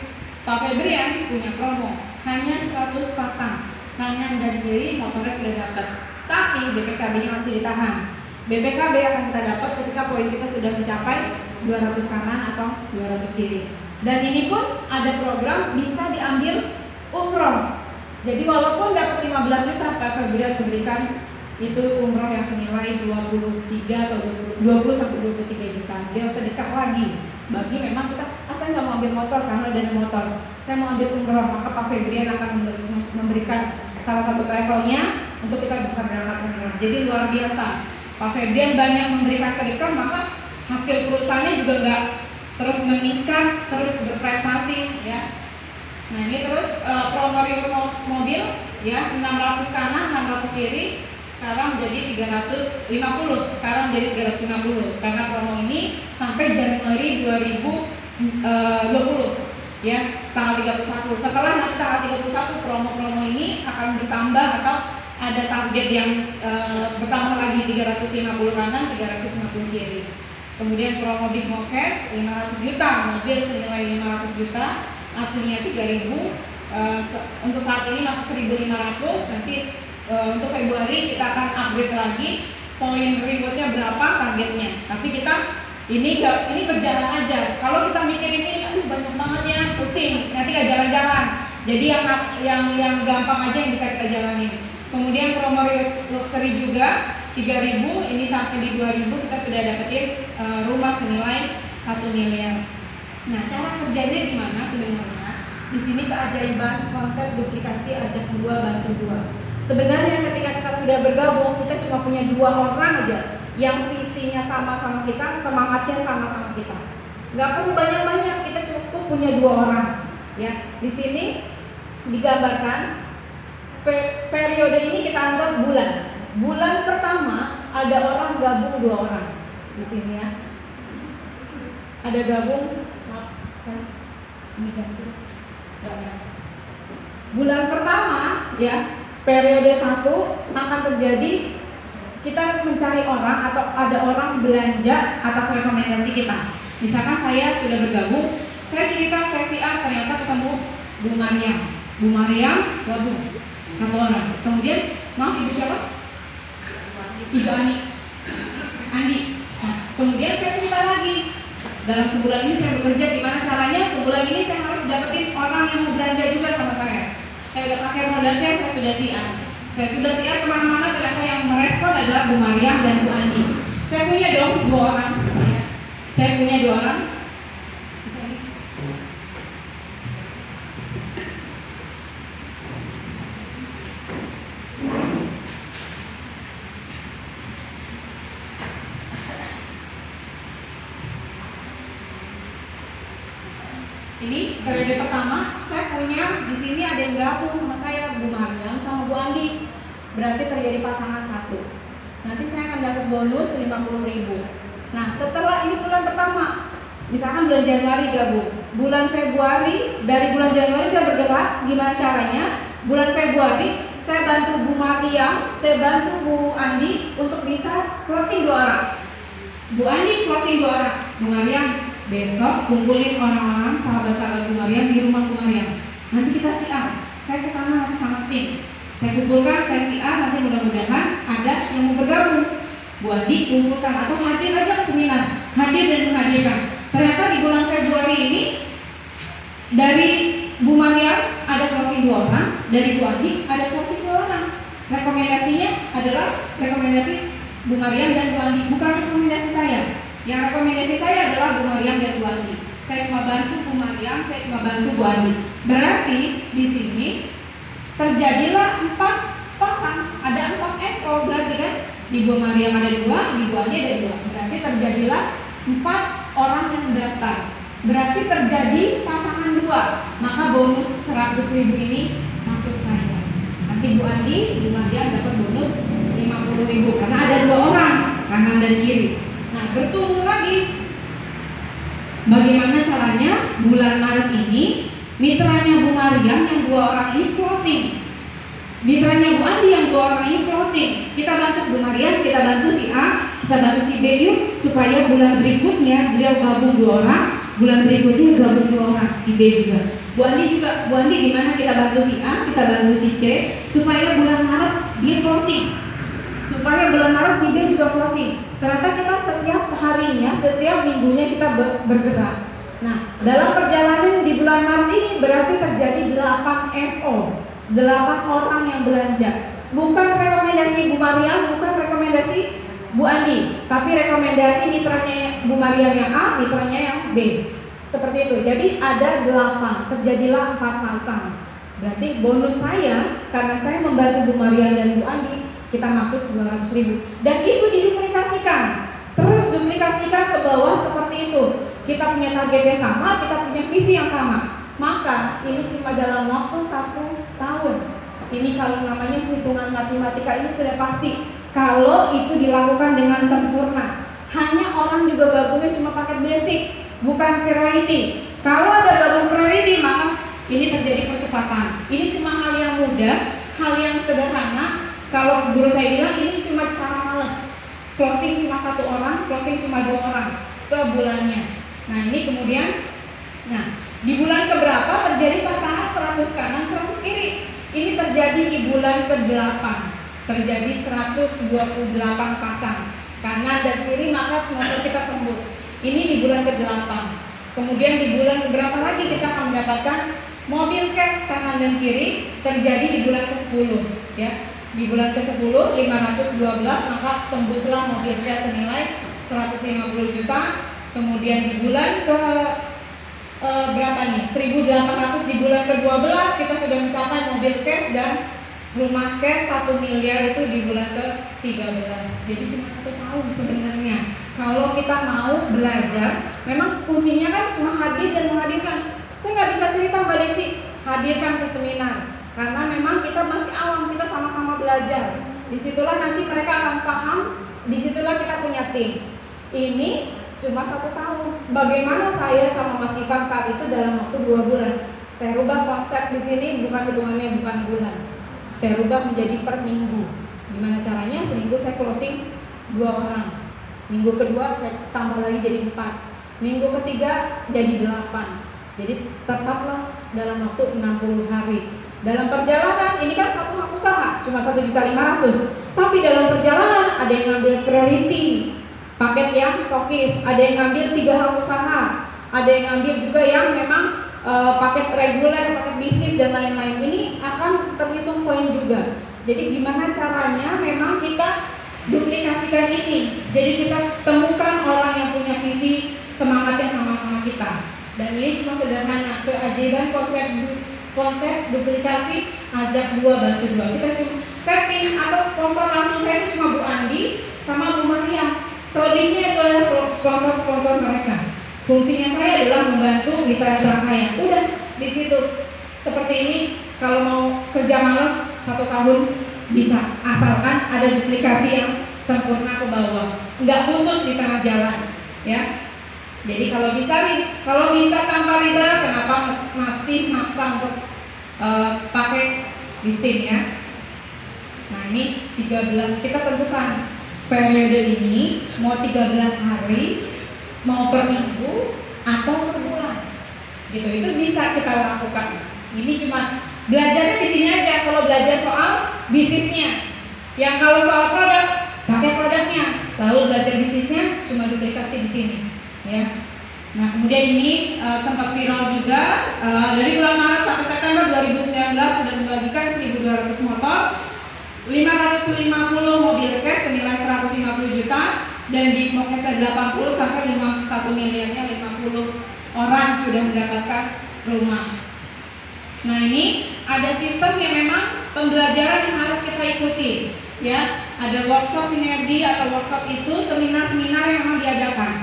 Pak Febrian punya promo hanya 100 pasang kanan dan kiri, motornya sudah dapat. Tapi BPKB-nya masih ditahan. BPKB akan kita dapat ketika poin kita sudah mencapai 200 kanan atau 200 kiri. Dan ini pun ada program bisa diambil umroh. Jadi walaupun dapat 15 juta, Pak Febrian memberikan itu umroh yang senilai 23 atau 20 sampai 23 juta. Dia sedekah lagi. Bagi memang kita, saya nggak mau ambil motor karena ada motor, saya mau ambil umroh, maka Pak Febrian akan memberikan salah satu travelnya untuk kita bisa berangkat umroh. Jadi luar biasa, Pak Febrian banyak memberikan sedekah, maka hasil perusahaannya juga nggak terus meningkat, terus berprestasi, ya. Nah ini terus promo remote mobil, ya, 600 kanan, 600 kiri. Sekarang menjadi 350, sekarang menjadi 350 karena promo ini sampai Januari 2020, ya, tanggal 31. Setelah nanti tanggal 31 promo-promo ini akan bertambah atau ada target yang bertambah lagi 350 kanan, 350 kiri. Kemudian promo Big Cash 500 juta, mobil senilai 500 juta, aslinya 3.000. Untuk saat ini masih 1.500, nanti untuk Februari kita akan upgrade lagi poin rewardnya berapa targetnya. Tapi kita ini berjalan aja. Kalau kita mikirin ini, aduh banyak banget ya, pusing, nanti gak jalan-jalan. Jadi yang gampang aja yang bisa kita jalanin. Kemudian promo luxury juga 3.000, ini sampai di 2.000 kita sudah dapetin rumah senilai 1 miliar. Nah, cara kerjanya gimana sebenarnya? Di sini keajaiban konsep duplikasi ajak dua bantu dua. Sebenarnya ketika kita sudah bergabung, kita cuma punya 2 orang aja yang visinya sama-sama kita, semangatnya sama-sama kita. Nggak perlu banyak-banyak, kita cukup punya 2 orang. Ya, di sini digambarkan periode ini kita anggap bulan. Bulan pertama ada orang gabung 2 orang di sini, ya. Ada gabung, ini gabung. Bulan pertama, ya. Periode 1 akan terjadi kita mencari orang atau ada orang belanja atas rekomendasi kita. Misalkan saya sudah bergabung, saya cerita sesi A, ternyata ketemu Bu Mariam. Bu Mariam gabung 1 orang. Kemudian, ibu siapa? Ibu Andi. Nah, kemudian saya cerita lagi. Dalam sebulan ini saya bekerja, gimana caranya? Sebulan ini saya harus dapetin orang yang mau belanja juga sama saya. Saya udah pakai modalnya, saya sudah siap. Saya sudah siap kemana-mana, ternyata yang merespon adalah Bu Mariam dan Bu Andi. Saya punya dong 2 orang. Ya. Saya punya 2 orang. Ini periode pertama, saya punya di sini ada yang gabung sama saya, Bu Mariam sama Bu Andi. Berarti terjadi pasangan 1. Nanti saya akan dapat bonus 50.000. Nah, setelah ini bulan pertama, misalkan bulan Januari gabung. Bulan Februari, dari bulan Januari saya bergerak, gimana caranya? Bulan Februari saya bantu Bu Mariam, saya bantu Bu Andi untuk bisa closing 2 orang. Bu Andi closing 2 orang. Bu Mariam, besok kumpulin orang-orang sahabat-sahabat Bu Mariam di rumah Bu Mariam. Nanti kita siap. Saya kesana nanti sama tim. Saya kumpulkan, saya siap. Nanti mudah-mudahan ada yang mau bergabung. Bu Andi kumpulkan atau hadir aja ke seminar. Hadir dan menghadirkan. Ternyata di bulan Februari ini dari Bu Mariam ada closing 2 orang, dari Bu Andi ada closing 2 orang. Rekomendasinya adalah rekomendasi Bu Mariam dan Bu Andi, bukan rekomendasi saya. Yang rekomendasi saya adalah Bu Mariam dan Bu Andi. Saya cuma bantu Bu Mariam, saya cuma bantu Bu Andi. Berarti di sini terjadilah 4 pasang, ada 4 ekor berarti kan? Di Bu Mariam ada 2, di Bu Andi ada 2. Berarti terjadilah 4 orang yang mendaftar. Berarti terjadi pasangan 2. Maka bonus 100.000 ini masuk saya. Nanti Bu Andi, Bu Mariam dapat bonus 50.000 karena ada 2 orang, kanan dan kiri. Nah, bertumbuh lagi. Bagaimana caranya? Bulan Maret ini mitranya Bu Mariam yang 2 orang ini closing. Mitranya Bu Andi yang 2 orang ini closing. Kita bantu Bu Mariam, kita bantu si A, kita bantu si B yuk, supaya bulan berikutnya beliau gabung 2 orang, bulan berikutnya gabung 2 orang, si B juga. Bu Andi juga, Bu Andi gimana kita bantu si A, kita bantu si C, supaya bulan Maret dia closing. supaya bulan Maret si B juga closing. Ternyata kita setiap harinya, setiap minggunya kita bergerak. Nah, dalam perjalanan di bulan Maret ini berarti terjadi 8 MO, 8 orang yang belanja. Bukan rekomendasi Bu Mariam, bukan rekomendasi Bu Andi, tapi rekomendasi mitranya Bu Mariam yang A, mitranya yang B. Seperti itu. Jadi ada 8, terjadilah 4 pasang. Berarti bonus saya, karena saya membantu Bu Mariam dan Bu Andi, kita masuk 200.000. Dan itu diduplikasikan. Terus duplikasikan ke bawah seperti itu. Kita punya target yang sama, kita punya visi yang sama. Maka ini cuma dalam waktu 1 tahun. Ini kalau namanya hitungan matematika ini sudah pasti. Kalau itu dilakukan dengan sempurna. Hanya orang juga gabungnya cuma paket basic, bukan priority. Kalau ada gabung priority, maka ini terjadi percepatan. Ini cuma hal yang mudah, hal yang sederhana. Kalau guru saya bilang ini cuma cara males. Closing cuma 1 orang, closing cuma 2 orang sebulannya. Nah ini kemudian, di bulan keberapa terjadi pasangan 100 kanan 100 kiri. Ini terjadi di bulan ke-8, terjadi 128 pasang kanan dan kiri, maka motor kita tembus. Ini di bulan ke-8. Kemudian di bulan keberapa lagi kita akan mendapatkan mobil cash kanan dan kiri, terjadi di bulan ke-10 ya. Di bulan ke-10 512, maka tembuslah mobil cash senilai 150 juta. Kemudian di bulan ke berapa nih? 1.800 di bulan ke-12 kita sudah mencapai mobil cash dan rumah cash 1 miliar itu di bulan ke-13. Jadi cuma 1 tahun sebenarnya. Kalau kita mau belajar, memang kuncinya kan cuma hadir dan menghadirkan. Saya nggak bisa cerita Mbak Desi, hadirkan ke seminar. Karena memang kita masih awam, kita sama-sama belajar. Disitulah nanti mereka akan paham, disitulah kita punya tim. Ini cuma 1 tahun. Bagaimana saya sama Mas Ivan saat itu dalam waktu 2 bulan? Saya rubah konsep di sini, bukan hitungannya bukan bulan. Saya rubah menjadi per minggu. Gimana caranya? Seminggu saya closing 2 orang. Minggu kedua saya tambah lagi jadi 4. Minggu ketiga jadi 8. Jadi tepatlah dalam waktu 60 hari. Dalam perjalanan ini kan satu hak usaha, cuma 1.500.000. Tapi dalam perjalanan ada yang ngambil priority, paket yang stokis, ada yang ngambil 3 hak usaha, ada yang ngambil juga yang memang paket reguler, paket bisnis dan lain-lain. Ini akan terhitung poin juga. Jadi gimana caranya memang kita duplikasikan ini. Jadi kita temukan orang yang punya visi, semangatnya sama-sama kita. Dan ini cuma sederhana, keajaiban konsep duplikasi, ajak 2 bantu 2. Kita cuma setting atau sponsor langsung saya itu cuma Bu Andi sama Bu Mariam. Selebihnya itu adalah sponsor mereka. Fungsinya saya adalah membantu mitra-mitra saya. Udah di situ. Seperti ini, kalau mau kerja malas 1 tahun bisa, asalkan ada duplikasi yang sempurna ke bawah, nggak putus di tengah jalan, ya. Jadi kalau bisa tanpa riba, kenapa masih maksa untuk pakai leasing ya? Nah ini 13 kita tentukan periode ini mau 13 hari, mau per minggu atau per bulan, gitu. Itu bisa kita lakukan. Ini cuma belajarnya di sini aja. Kalau belajar soal bisnisnya, yang kalau soal produk pakai produknya, lalu belajar bisnisnya cuma duplikasi di sini, ya. Nah kemudian ini sempat viral juga dari bulan Maret sampai September 2019 sudah membagikan 1.200 motor, 550 mobil cash senilai 150 juta dan di Mokes 80 sampai 51 miliarnya 50 orang sudah mendapatkan rumah. Nah ini ada sistem yang memang pembelajaran yang harus kita ikuti, ya. Ada workshop sinergi atau workshop itu seminar-seminar yang memang diadakan.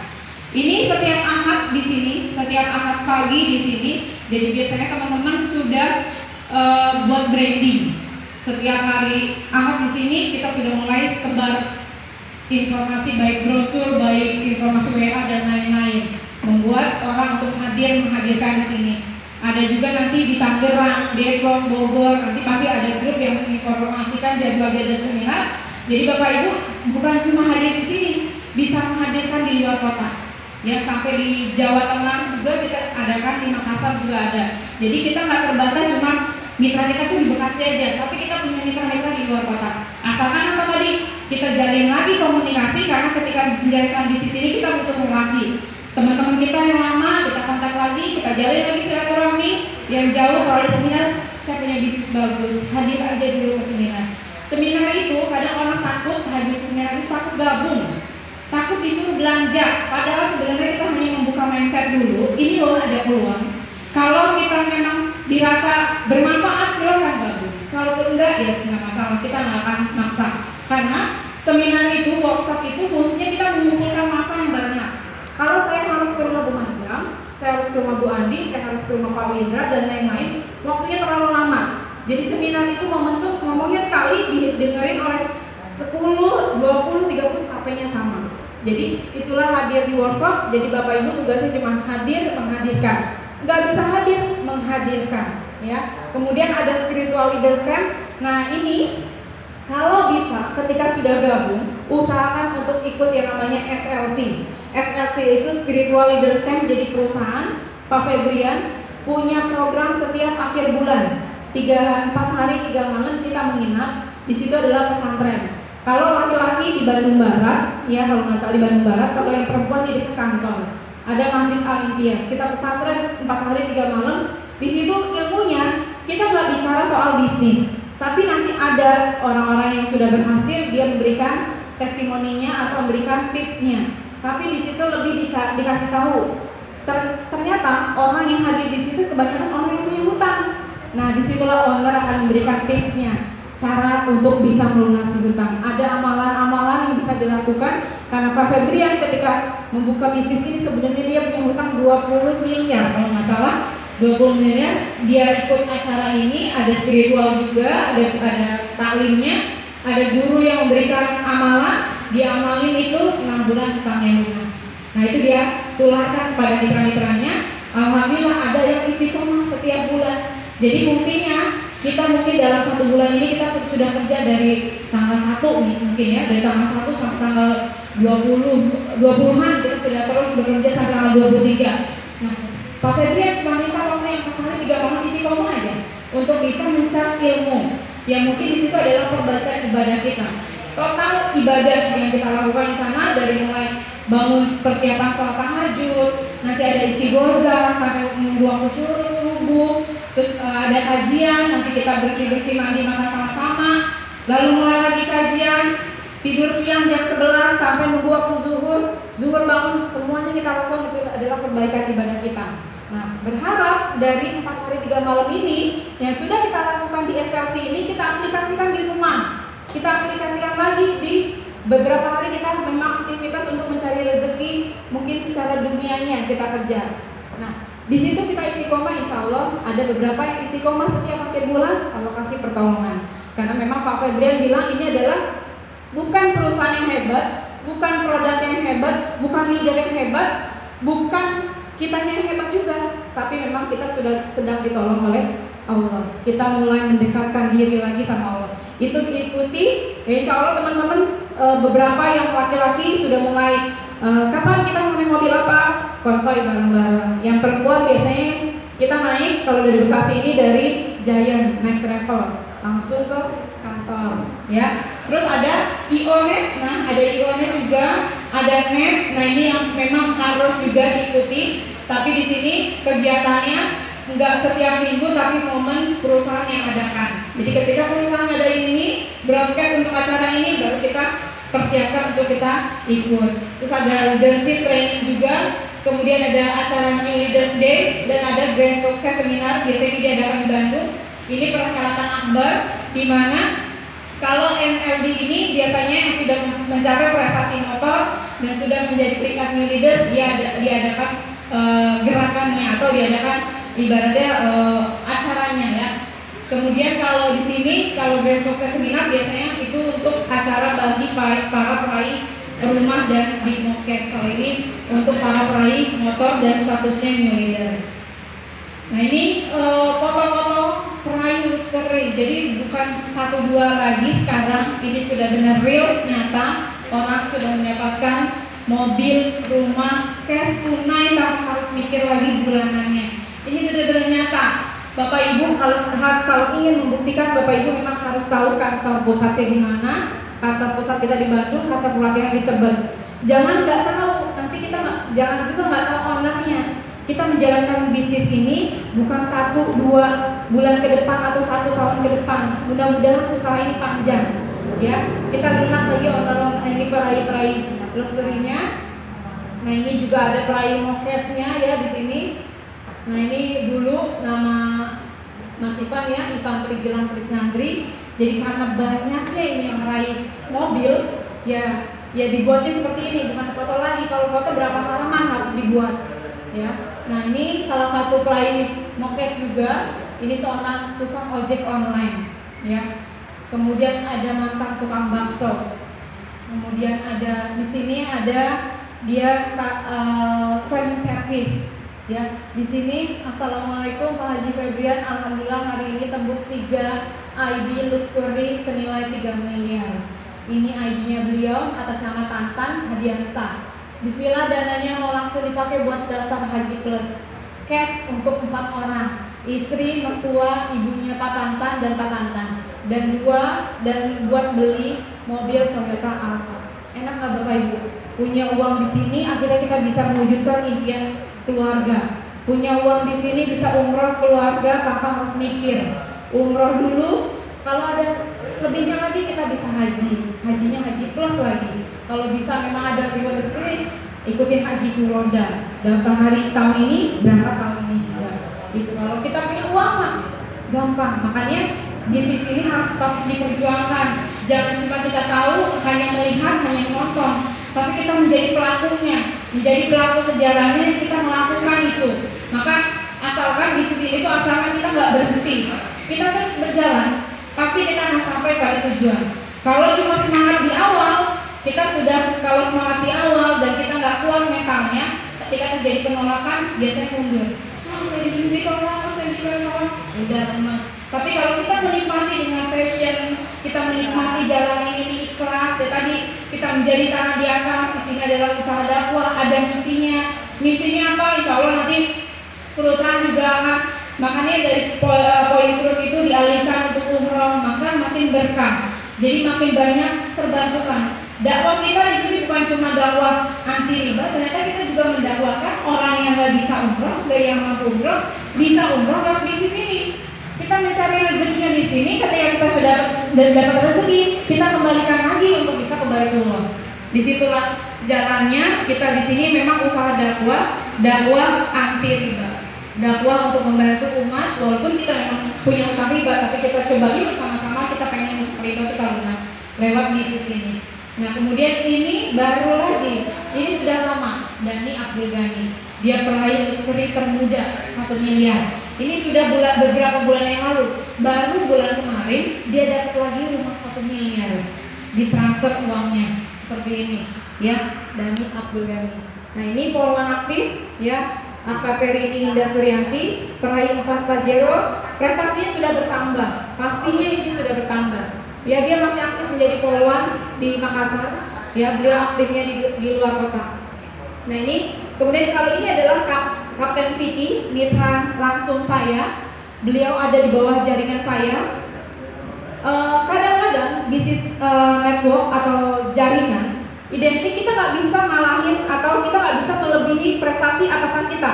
Ini setiap Ahad di sini, setiap Ahad pagi di sini. Jadi biasanya teman-teman sudah buat branding. Setiap hari Ahad di sini kita sudah mulai sebar informasi, baik brosur, baik informasi WA dan lain-lain. Membuat orang untuk menghadirkan di sini. Ada juga nanti di Tangerang, Depok, Bogor, nanti pasti ada grup yang menginformasikan jadwal-jadwal seminar. Jadi Bapak Ibu bukan cuma hadir di sini, bisa menghadirkan di luar kota. Ya sampai di Jawa Tengah juga kita adakan, di Makassar juga ada. Jadi kita nggak terbatas cuma mitra kita tuh di Bekasi aja, tapi kita punya mitra-mitra di luar kota. Asalkan apa tadi kita jalin lagi komunikasi, karena ketika menjalankan bisnis ini kita butuh relasi. Teman-teman kita yang lama kita kontak lagi, kita jalin lagi silaturahmi. Yang jauh kalau ada seminar, saya punya bisnis bagus, hadir aja dulu ke seminar. Seminar itu kadang orang takut hadir ke seminar itu, takut gabung, takut disuruh belanja. Padahal sebenarnya kita hanya membuka mindset dulu. Ini loh ada peluang. Kalau kita memang dirasa bermanfaat, silakan gabung. Kalau enggak ya enggak masalah, kita nggak akan maksa. Karena seminar itu, workshop itu khususnya kita mengumpulkan massa yang banyak. Kalau saya harus ke rumah Bu Madam, saya harus ke rumah Bu Andi, saya harus ke rumah Pak Windra dan lain-lain, waktunya terlalu lama. Jadi seminar itu momentum ngomongnya sekali didengerin oleh 10, 20, 30, capeknya sama. Jadi itulah hadir di workshop. Jadi Bapak Ibu tugasnya cuma hadir, menghadirkan. Nggak bisa hadir, menghadirkan. Ya. Kemudian ada spiritual leaders camp. Nah ini kalau bisa ketika sudah gabung, usahakan untuk ikut yang namanya SLC. SLC itu Spiritual Leaders Camp. Jadi perusahaan Pak Febrian punya program setiap akhir bulan 4 hari 3 malam kita menginap. Di situ adalah pesantren. Kalau laki-laki di Bandung Barat, ya kalau nggak salah di Bandung Barat. Kalau yang perempuan di dekat kantor ada Masjid Al-Imtiaz. Kita pesantren 4 hari 3 malam. Di situ ilmunya kita nggak bicara soal bisnis, tapi nanti ada orang-orang yang sudah berhasil, dia memberikan testimoninya atau memberikan tipsnya. Tapi di situ lebih dikasih tahu. Ternyata orang yang hadir di situ kebanyakan orang yang punya hutang. Nah, disitulah owner akan memberikan tipsnya, cara untuk bisa melunasi hutang. Ada amalan-amalan yang bisa dilakukan. Karena Pak Febrian ketika membuka bisnis ini sebenarnya dia punya hutang 20 miliar kalau nggak salah. 20 miliar, dia ikut acara ini, ada spiritual juga, ada taklimnya, ada guru yang memberikan amalan, dia amalin itu 6 bulan hutangnya lunas. Nah itu dia tularkan kepada mitra-mitranya. Alhamdulillah ada yang istiqomah setiap bulan. Jadi fungsinya kita mungkin dalam 1 bulan ini kita sudah kerja dari tanggal 1 nih mungkin ya, dari tanggal 1 sampai tanggal 20-an kita sudah terus bekerja sampai tanggal 23. Nah Pak Febrian cuma minta waktu yang 4 hari 3 malam istiqomah aja untuk bisa mencas ilmu yang mungkin di situ adalah perbaikan ibadah kita. Total ibadah yang kita lakukan di sana dari mulai bangun persiapan sholat tahajud, nanti ada istighosah sampai menunggu waktu subuh, terus ada kajian, nanti kita bersih-bersih mandi makan sama-sama, lalu mulai lagi kajian, tidur siang jam 11 sampai nunggu waktu zuhur bangun, semuanya kita lakukan itu adalah perbaikan ibadah kita. Nah, berharap dari 4 hari 3 malam ini yang sudah kita lakukan di SLC ini kita aplikasikan di rumah. Kita aplikasikan lagi di beberapa hari kita memang aktivitas untuk mencari rezeki, mungkin secara dunianya kita kerja. Nah, di situ kita istiqomah, insya Allah ada beberapa yang istiqomah setiap akhir bulan alokasi pertolongan. Karena memang Pak Febrian bilang ini adalah bukan perusahaan yang hebat, bukan produk yang hebat, bukan leader yang hebat, bukan kitanya yang hebat juga, tapi memang kita sudah sedang ditolong oleh Allah. Kita mulai mendekatkan diri lagi sama Allah. Itu diikuti, ya insya Allah teman-teman beberapa yang laki-laki sudah mulai kapan kita mau naik mobil apa? Konvoy bareng-bareng. Yang perempuan biasanya kita naik kalau dari Bekasi ini dari Giant naik travel langsung ke kantor, ya. Terus ada IONet, nah ada IONet juga, ada net. Nah ini yang memang harus juga diikuti. Tapi di sini kegiatannya enggak setiap minggu, tapi momen perusahaan yang adakan. Jadi ketika perusahaan ada ini, broadcast untuk acara ini, baru kita persiapkan untuk kita ikut. Terus ada leadership training juga, kemudian ada acara New Leaders Day, dan ada Grand Success Seminar, biasanya diadakan di Bandung. Ini perhelatan akbar, di mana kalau MLD ini biasanya yang sudah mencapai prestasi motor dan sudah menjadi peringkat New Leaders, dia diadakan gerakannya atau diadakan ibaratnya acaranya ya. Kemudian kalau di sini kalau Grand Success Seminar biasanya itu untuk acara bagi para peraih rumah dan Bimokes. Kalau ini untuk para peraih motor dan statusnya New Leader. Nah ini foto-foto peraih luxury. Jadi bukan 1-2 lagi sekarang, ini sudah benar real, nyata. Orang sudah mendapatkan mobil, rumah, cash tunai tanpa harus mikir lagi bulanannya. Ini benar-benar nyata. Bapak Ibu kalau ingin membuktikan, Bapak Ibu memang harus tahu kantor pusatnya di mana. kantor pusat kita di Bandung, kantor perwakilan di Tebet. Jangan nggak tahu, nanti kita jangan juga nggak tahu ownernya. Kita menjalankan bisnis ini bukan 1-2 bulan ke depan atau 1 tahun ke depan. Mudah-mudahan usaha ini panjang. Ya, kita lihat lagi owner ini peraih luxury-nya. Nah, ini juga ada peraih mokesnya ya di sini. Nah, ini dulu nama Mas Ivan ya, Ivan Prigilang Krisnandri. Jadi karena banyaknya ini yang meraih mobil, ya dibuatnya seperti ini, bukan foto lagi. Kalau foto berapa halaman harus dibuat, ya. Nah, ini salah satu peraih mokes juga. Ini seorang tukang ojek online, ya. Kemudian ada mantan tukang bakso. Kemudian ada di sini ada dia cleaning service. Ya, di sini Assalamualaikum Pak Haji Febrian, alhamdulillah hari ini tembus 3 ID luxury senilai 3 miliar. Ini ID-nya beliau atas nama Tantan Hadiansah. Bismillah, dananya mau langsung dipakai buat daftar Haji Plus. Cash untuk 4 orang, istri, mertua, ibunya Pak Tantan dan Pak Tantan, dan buat beli mobil Toyota Alphard. Enak nggak Bapak Ibu? Punya uang di sini, akhirnya kita bisa mewujudkan impian keluarga. Punya uang di sini bisa umroh keluarga tanpa harus mikir. Umroh dulu, kalau ada lebihnya lagi kita bisa haji. Hajinya Haji Plus lagi. Kalau bisa memang ada reward spirit, ikutin Haji Furoda. Daftar hari tahun ini, berangkat tahun ini juga. Itu kalau kita punya uang mah gampang. Makanya bisnis ini harus tetap diperjuangkan. Jangan cuma kita tahu, hanya melihat, hanya nonton, tapi kita menjadi pelakunya, menjadi pelaku sejarahnya, kita melakukan itu. Maka asalkan bisnis itu asalkan kita nggak berhenti, kita terus berjalan, pasti kita akan sampai pada tujuan. Kalau cuma semangat di awal, kalau semangat di awal dan kita nggak kuat mentalnya, ketika terjadi penolakan, biasanya mundur. Saya di sini ditolak, saya di sana ditolak, udah lemas. Tapi kalau kita menikmati dengan passion, kita menikmati jalan ini ikhlas, ya tadi kita menjadi tanah di atas. Di sini adalah usaha dakwah, ada misinya. Misinya apa? Insya Allah nanti perusahaan juga akan, makanya dari poin terus itu dialihkan untuk umroh, maka makin berkah. Jadi makin banyak terbantukan. Dakwah kita di sini bukan cuma dakwah anti riba, ternyata kita juga mendakwakan orang yang nggak bisa umroh, nggak yang mampu umroh, bisa umroh lewat bisnis ini. Kita mencari rezekinya di sini. Ketika kita sudah dapat rezeki, kita kembalikan lagi untuk bisa ke Baitullah. Disitulah jalannya. Kita di sini memang usaha dakwah anti riba, dakwah untuk membantu umat. Walaupun kita memang punya utang riba, tapi kita coba yuk sama-sama kita pengen riba kita lunas lewat bisnis ini. Nah, kemudian ini baru lagi, ini sudah lama, Dhani Abdul Ghani. Dia peraih luxury termuda 1 miliar. Ini sudah beberapa bulan yang lalu. Baru bulan kemarin dia dapat lagi rumah 1 miliar. Ditransfer uangnya seperti ini, ya, Dhani Abdul Ghani. Nah, ini poluan aktif, ya, AKP Rini Indah Suryanti, peraih 4 Pajero. Prestasinya sudah bertambah. Pastinya ini sudah bertambah. Ya, dia masih aktif menjadi poluan di Makassar. Ya, beliau aktifnya di luar kota. Nah, ini kemudian kalau ini adalah Kapten Vicky, mitra langsung saya. Beliau ada di bawah jaringan saya. Kadang-kadang bisnis network atau jaringan identik kita nggak bisa ngalahin atau kita nggak bisa melebihi prestasi atasan kita.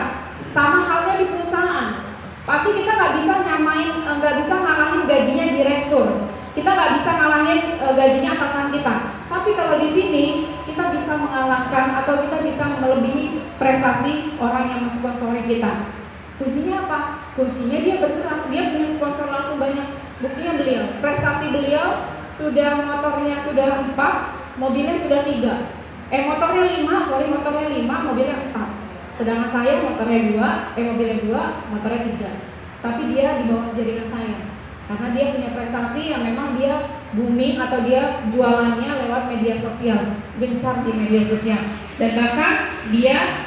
Sama halnya di perusahaan. Pasti kita nggak bisa ngalahin gajinya direktur. Kita nggak bisa ngalahin gajinya atasan kita. Tapi kalau di sini kita bisa mengalahkan atau kita bisa melebihi prestasi orang yang mensponsori kita. Kuncinya apa? Kuncinya dia bergerak, dia punya sponsor langsung banyak. Buktinya beliau, prestasi beliau sudah motornya sudah 4, mobilnya sudah 3. Motornya 5, mobilnya 4. Sedangkan saya motornya 2, mobilnya 2, motornya 3. Tapi dia di bawah jaringan saya. Karena dia punya prestasi yang memang dia booming atau dia jualannya lewat media sosial, gencar di media sosial. Dan bahkan dia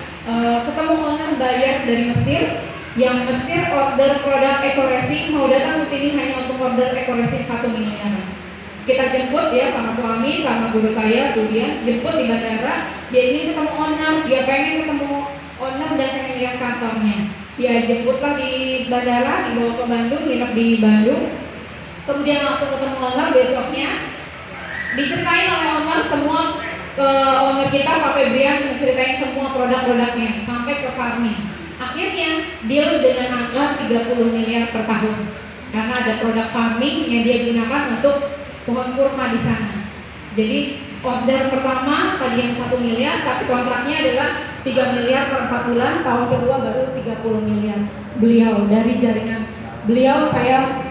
ketemu owner buyer dari Mesir, yang Mesir order produk ekoresi, mau datang ke sini hanya untuk order ekoresi 1 miliar. Kita jemput ya sama suami, sama guru saya, kemudian jemput di bandara. Dia ingin ketemu owner, dia pengen ketemu owner dan pengen lihat kantornya. Ya, jemputlah di bandara, dibawa ke Bandung, nginep di Bandung. Kemudian langsung ketemu owner besoknya. Diceritain oleh owner semua, owner kita Pak Febrian menceritain semua produk-produknya sampai ke farming. Akhirnya deal dengan angka 30 miliar per tahun karena ada produk farming yang dia gunakan untuk pohon kurma di sana. Jadi order pertama tadi yang 1 miliar, tapi kontraknya adalah 3 miliar per 4 bulan, tahun kedua baru 30 miliar. Beliau dari jaringan beliau saya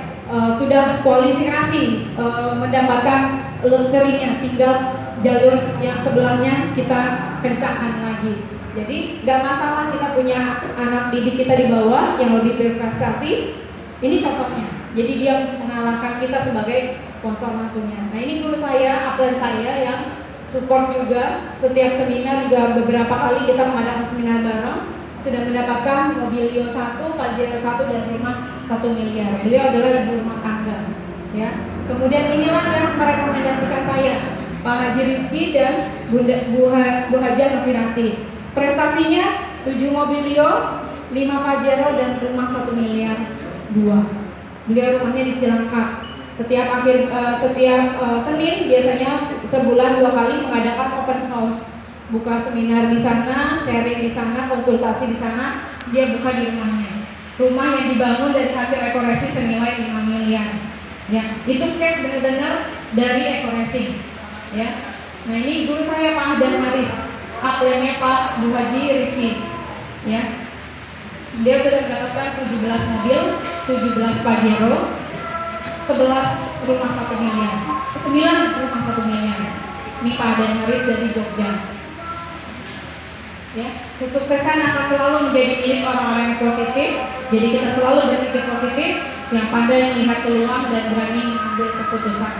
sudah kualifikasi mendapatkan luxury-nya, tinggal jalur yang sebelahnya kita kencangkan lagi. Jadi nggak masalah kita punya anak didik kita di bawah yang lebih berprestasi. Ini contohnya. Jadi dia mengalahkan kita sebagai sponsor langsungnya. Nah ini guru saya, upline saya yang support juga. Setiap seminar juga beberapa kali kita mengadakan seminar bareng. Sudah mendapatkan mobilio 1, Pajero 1 dan rumah 1 miliar. Beliau adalah ibu rumah tangga. Ya. Kemudian inilah yang merekomendasikan saya, Pak Haji Rizky dan Bu Hajah Nofirati. Prestasinya 7 mobilio, 5 Pajero dan rumah 1 miliar 2. Beliau rumahnya di Cilangkap. Setiap Senin biasanya sebulan 2 kali mengadakan open house. Buka seminar di sana, sharing di sana, konsultasi di sana, dia buka di rumahnya. Rumah yang dibangun dari hasil ekoresi senilai 5 miliar. Ya, itu case benar-benar dari ekoresi. Ya. Nah, ini guru saya Pak Ahdan Haris, upline-nya Pak Bu Haji Rizky. Ya. Dia sudah mendapatkan 17 mobil, 17 Pajero, 11 rumah 1 miliar, 9 rumah 1 miliar. Ini Pak Ahdan Haris dari Jogja. Ya, kesuksesan akan selalu menjadi milik orang-orang yang positif. Jadi kita selalu berpikir positif, yang pandai melihat peluang dan berani mengambil keputusan.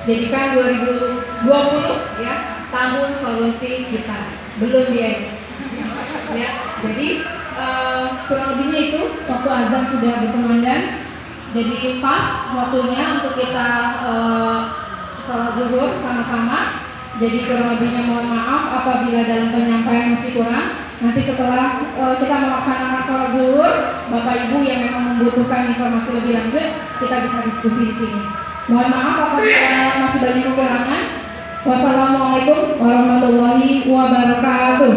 Jadikan 2020 ya tahun solusi kita. Belum dia. Ya, jadi kurang lebihnya itu waktu azan sudah berkumandang. Jadi pas waktunya untuk kita sholat zuhur sama-sama. Jadi kurang lebihnya mohon maaf apabila dalam penyampaian masih kurang. Nanti setelah kita melaksanakan sholat zuhur, Bapak Ibu yang memang membutuhkan informasi lebih lanjut, kita bisa diskusi di sini. Mohon maaf apabila masih banyak kekurangan. Wassalamualaikum warahmatullahi wabarakatuh.